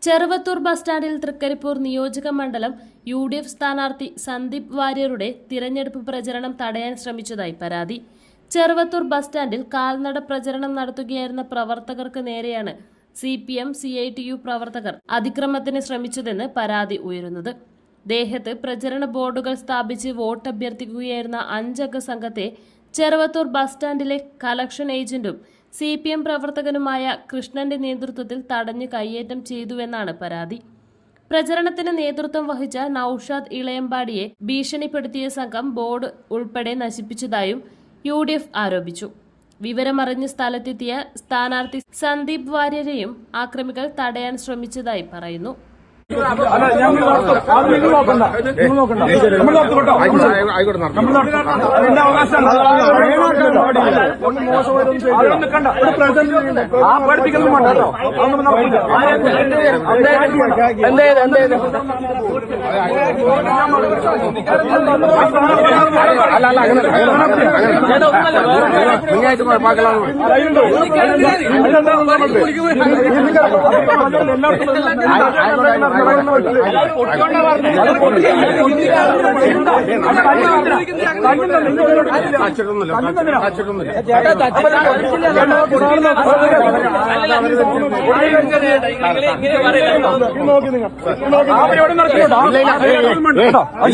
Cheruvathur bus സ്റ്റാൻഡിൽ തൃക്കരിപ്പൂർ നിയോജക മണ്ഡലം UDF സ്ഥാനാർത്ഥി സന്ദീപ് വാര്യരുടെ തിരഞ്ഞെടുപ്പ് പ്രചരണം തടയാൻ ശ്രമിച്ചതായി പരാതി. ചെറുവത്തൂർ ബസ് സ്റ്റാൻഡിൽ കാൽനട പ്രചരണം നടത്തുകയായിരുന്ന പ്രവർത്തകർക്ക് നേരെയാണ് CPM CITU പ്രവർത്തകർ അതിക്രമത്തിന് ശ്രമിച്ചതെന്ന് പരാതി ഉയരുന്നത്. ദേഹത്ത് പ്രചരണ ബോർഡുകൾ സ്ഥാപിച്ച് വോട്ട് അഭ്യർത്ഥിക്കുകയായിരുന്ന 5 അംഗ സംഘത്തെ ചെറുവത്തൂർ ബസ് സ്റ്റാൻഡിലെ കളക്ഷൻ ഏജന്റും CPM പ്രവർത്തകനുമായ കൃഷ്ണന്റെ നേതൃത്വത്തിൽ തടഞ്ഞു കയ്യേറ്റം ചെയ്തുവെന്നാണ് പരാതി. പ്രചരണത്തിന് നേതൃത്വം വഹിച്ച നൌഷാദ് ഇളയമ്പാടിയെ ഭീഷണിപ്പെടുത്തിയ സംഘം ബോർഡ് ഉൾപ്പെടെ നശിപ്പിച്ചതായും UDF ആരോപിച്ചു. വിവരമറിഞ്ഞ് സ്ഥലത്തെത്തിയ സ്ഥാനാർത്ഥി സന്ദീപ് വാര്യരെയും ആക്രമികൾ തടയാൻ ശ്രമിച്ചതായി പറയുന്നു.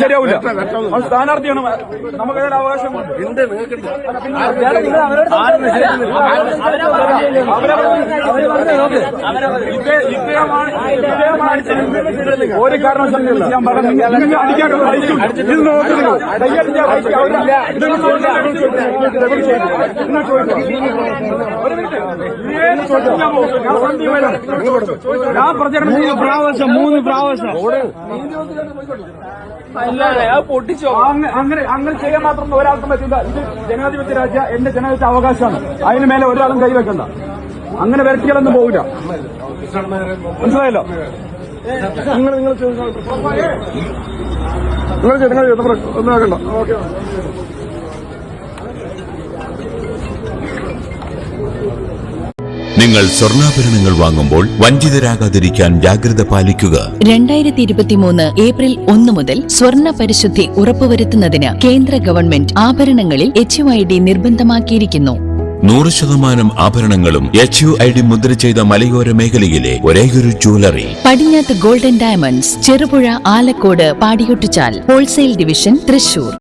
ശരിയാവില്ല. സ്ഥാനാർത്ഥിയാണ്, നമുക്ക് അവകാശമുണ്ട്. ഒരു കാരണവശാലും ഞാൻ പറഞ്ഞു ഞാൻ പ്രചരണം 3 പ്രാവശ്യം അങ്ങനെ ചെയ്യാൻ മാത്രം ഒരാൾക്കും പറ്റില്ല. ഇത് ജനാധിപത്യ രാജ്യ, എന്റെ ജനാധിപത്യ അവകാശമാണ്. അതിന് മേലെ ഒരാളും കൈവെക്കണ്ട. അങ്ങനെ വ്യക്തികളൊന്നും പോകില്ല. മനസ്സിലായല്ലോ? നിങ്ങൾ ഒന്നും ആകണ്ട. ഓക്കെ. നിങ്ങൾ സ്വർണ്ണാഭരണങ്ങൾ വാങ്ങുമ്പോൾ വഞ്ചിതരാകാതിരിക്കാൻ ജാഗ്രത പാലിക്കുക. 2023 ഏപ്രിൽ 1 മുതൽ സ്വർണ്ണ പരിശുദ്ധി ഉറപ്പുവരുത്തുന്നതിന് കേന്ദ്ര ഗവൺമെന്റ് ആഭരണങ്ങളിൽ HUID നിർബന്ധമാക്കിയിരിക്കുന്നു. 100% ആഭരണങ്ങളും HUID മുദ്ര ചെയ്ത മലയോര മേഖലയിലെ ഒരേയൊരു ജ്വല്ലറി പടിഞ്ഞാത്ത് golden diamonds, Cherupuzha, Alakode, Padiyottuchal, wholesale division, Thrissur.